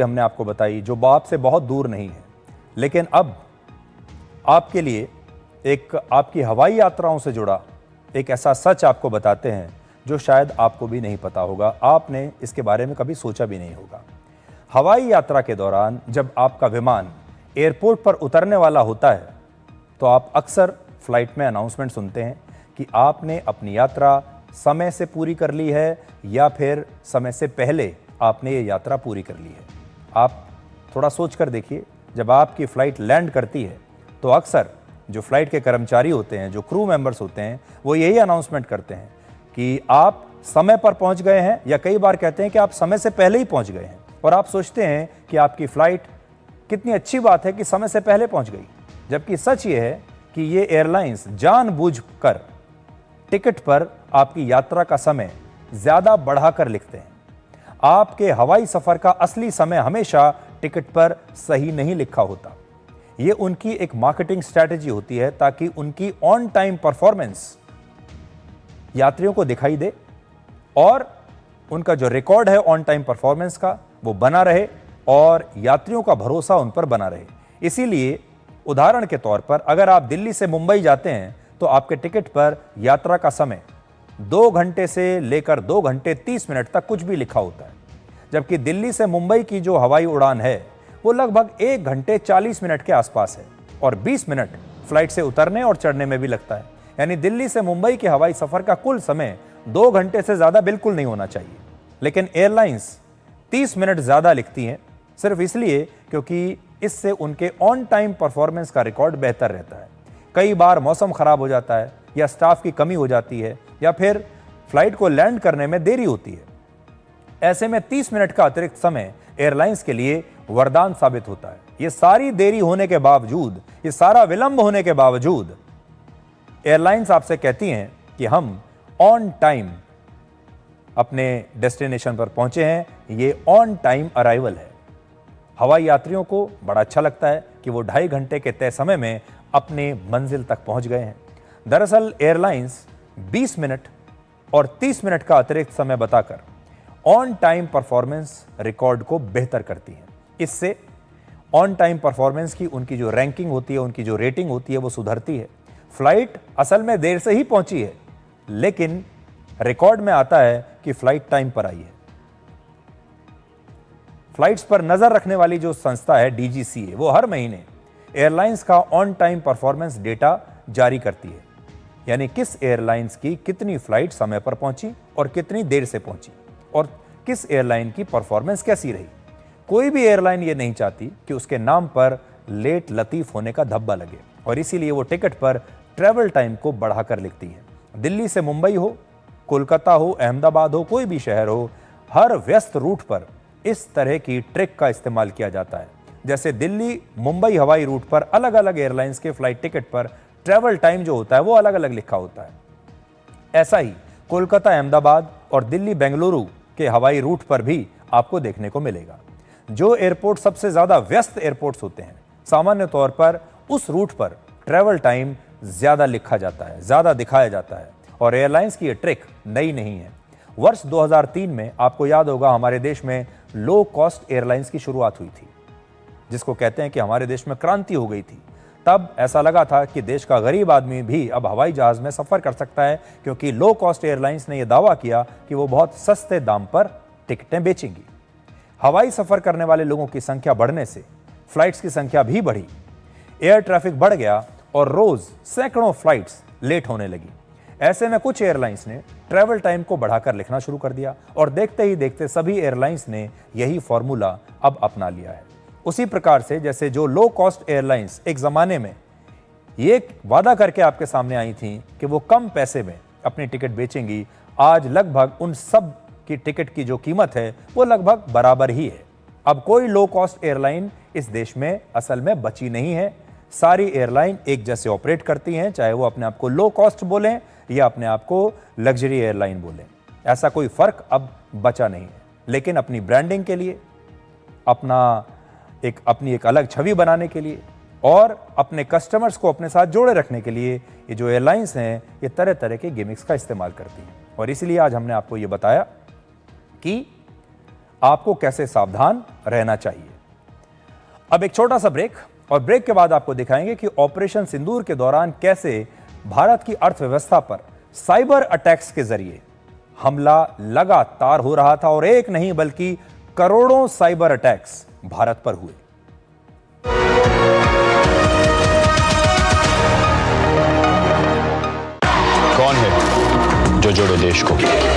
हमने आपको बताई जो बाप से बहुत दूर नहीं है, लेकिन अब आपके लिए एक आपकी हवाई यात्राओं से जुड़ा एक ऐसा सच आपको बताते हैं जो शायद आपको भी नहीं पता होगा, आपने इसके बारे में कभी सोचा भी नहीं होगा। हवाई यात्रा के दौरान जब आपका विमान एयरपोर्ट पर उतरने वाला होता है तो आप अक्सर फ्लाइट में अनाउंसमेंट सुनते हैं कि आपने अपनी यात्रा समय से पूरी कर ली है या फिर समय से पहले आपने ये यात्रा पूरी कर ली है। आप थोड़ा सोच कर देखिए, जब आपकी फ़्लाइट लैंड करती है तो अक्सर जो फ्लाइट के कर्मचारी होते हैं, जो क्रू मेंबर्स होते हैं, वो यही अनाउंसमेंट करते हैं कि आप समय पर पहुंच गए हैं, या कई बार कहते हैं कि आप समय से पहले ही पहुंच गए हैं। और आप सोचते हैं कि आपकी फ़्लाइट कितनी अच्छी बात है कि समय से पहले पहुंच गई, जबकि सच ये है कि ये एयरलाइंस जानबूझकर टिकट पर आपकी यात्रा का समय ज़्यादा बढ़ाकर लिखते हैं। आपके हवाई सफ़र का असली समय हमेशा टिकट पर सही नहीं लिखा होता। ये उनकी एक मार्केटिंग स्ट्रैटेजी होती है ताकि उनकी ऑन टाइम परफॉर्मेंस यात्रियों को दिखाई दे और उनका जो रिकॉर्ड है ऑन टाइम परफॉर्मेंस का वो बना रहे और यात्रियों का भरोसा उन पर बना रहे। इसीलिए उदाहरण के तौर पर अगर आप दिल्ली से मुंबई जाते हैं तो आपके टिकट पर यात्रा का समय 2 घंटे से लेकर 2 घंटे 30 मिनट तक कुछ भी लिखा होता है, जबकि दिल्ली से मुंबई की जो हवाई उड़ान है वो लगभग 1 घंटे 40 मिनट के आसपास है और 20 मिनट फ्लाइट से उतरने और चढ़ने में भी लगता है। यानी दिल्ली से मुंबई के हवाई सफर का कुल समय 2 घंटे से ज़्यादा बिल्कुल नहीं होना चाहिए, लेकिन एयरलाइंस 30 मिनट ज़्यादा लिखती हैं सिर्फ इसलिए क्योंकि इससे उनके ऑन टाइम परफॉर्मेंस का रिकॉर्ड बेहतर रहता है। कई बार मौसम ख़राब हो जाता है या स्टाफ की कमी हो जाती है या फिर फ्लाइट को लैंड करने में देरी होती है। ऐसे में 30 मिनट का अतिरिक्त समय एयरलाइंस के लिए वरदान साबित होता है। ये सारी देरी होने के बावजूद, ये सारा विलंब होने के बावजूद एयरलाइंस आपसे कहती हैं कि हम ऑन टाइम अपने डेस्टिनेशन पर पहुंचे हैं, ये ऑन टाइम अराइवल है। हवाई यात्रियों को बड़ा अच्छा लगता है कि वो 2.5 घंटे के तय समय में अपने मंजिल तक पहुंच गए हैं। दरअसल एयरलाइंस 20 मिनट और 30 मिनट का अतिरिक्त समय बताकर ऑन टाइम परफॉर्मेंस रिकॉर्ड को बेहतर करती हैं। इससे ऑन टाइम परफॉर्मेंस की उनकी जो रैंकिंग होती है, उनकी जो रेटिंग होती है वो सुधरती है। फ्लाइट असल में देर से ही पहुंची है, लेकिन रिकॉर्ड में आता है कि फ्लाइट टाइम पर आई है। फ्लाइट्स पर नजर रखने वाली जो संस्था है DGCA, वो हर महीने एयरलाइंस का ऑन टाइम परफॉर्मेंस डेटा जारी करती है, यानी किस एयरलाइंस की कितनी फ्लाइट समय पर पहुंची और कितनी देर से पहुंची और किस एयरलाइन की परफॉर्मेंस कैसी रही। कोई भी एयरलाइन ये नहीं चाहती कि उसके नाम पर लेट लतीफ होने का धब्बा लगे और इसीलिए वो टिकट पर ट्रैवल टाइम को बढ़ाकर लिखती है। दिल्ली से मुंबई हो, कोलकाता हो, अहमदाबाद हो, कोई भी शहर हो, हर व्यस्त रूट पर इस तरह की ट्रिक का इस्तेमाल किया जाता है। जैसे दिल्ली मुंबई हवाई रूट पर अलग अलग एयरलाइंस के फ्लाइट टिकट पर ट्रैवल टाइम जो होता है वो अलग अलग लिखा होता है, ऐसा ही कोलकाता अहमदाबाद और दिल्ली बेंगलुरु के हवाई रूट पर भी आपको देखने को मिलेगा। जो एयरपोर्ट सबसे ज़्यादा व्यस्त एयरपोर्ट्स होते हैं, सामान्य तौर पर उस रूट पर ट्रैवल टाइम ज़्यादा लिखा जाता है, ज़्यादा दिखाया जाता है और एयरलाइंस की ये ट्रिक नई नहीं है। वर्ष 2003 में आपको याद होगा हमारे देश में लो कॉस्ट एयरलाइंस की शुरुआत हुई थी, जिसको कहते हैं कि हमारे देश में क्रांति हो गई थी। तब ऐसा लगा था कि देश का गरीब आदमी भी अब हवाई जहाज़ में सफ़र कर सकता है, क्योंकि लो कॉस्ट एयरलाइंस ने यह दावा किया कि वो बहुत सस्ते दाम पर टिकटें बेचेंगी। हवाई सफ़र करने वाले लोगों की संख्या बढ़ने से फ्लाइट्स की संख्या भी बढ़ी, एयर ट्रैफिक बढ़ गया और रोज़ सैकड़ों फ्लाइट्स लेट होने लगी। ऐसे में कुछ एयरलाइंस ने ट्रैवल टाइम को बढ़ाकर लिखना शुरू कर दिया और देखते ही देखते सभी एयरलाइंस ने यही फॉर्मूला अब अपना लिया है। उसी प्रकार से जैसे जो लो कॉस्ट एयरलाइंस एक ज़माने में ये वादा करके आपके सामने आई थी कि वो कम पैसे में अपनी टिकट बेचेंगी, आज लगभग उन सब की टिकट की जो कीमत है वो लगभग बराबर ही है। अब कोई लो कॉस्ट एयरलाइन इस देश में असल में बची नहीं है। सारी एयरलाइन एक जैसे ऑपरेट करती हैं, चाहे वो अपने आप को लो कॉस्ट बोलें या अपने आप को लग्जरी एयरलाइन बोलें। ऐसा कोई फ़र्क अब बचा नहीं है, लेकिन अपनी ब्रांडिंग के लिए, अपनी एक अलग छवि बनाने के लिए और अपने कस्टमर्स को अपने साथ जोड़े रखने के लिए ये जो एयरलाइंस हैं ये तरह तरह के गिमिक्स का इस्तेमाल करती हैं। और इसीलिए आज हमने आपको ये बताया कि आपको कैसे सावधान रहना चाहिए। अब एक छोटा सा ब्रेक, और ब्रेक के बाद आपको दिखाएंगे कि ऑपरेशन सिंदूर के दौरान कैसे भारत की अर्थव्यवस्था पर साइबर अटैक्स के जरिए हमला लगातार हो रहा था, और एक नहीं बल्कि करोड़ों साइबर अटैक्स भारत पर हुए। कौन है जो जोड़े देश को?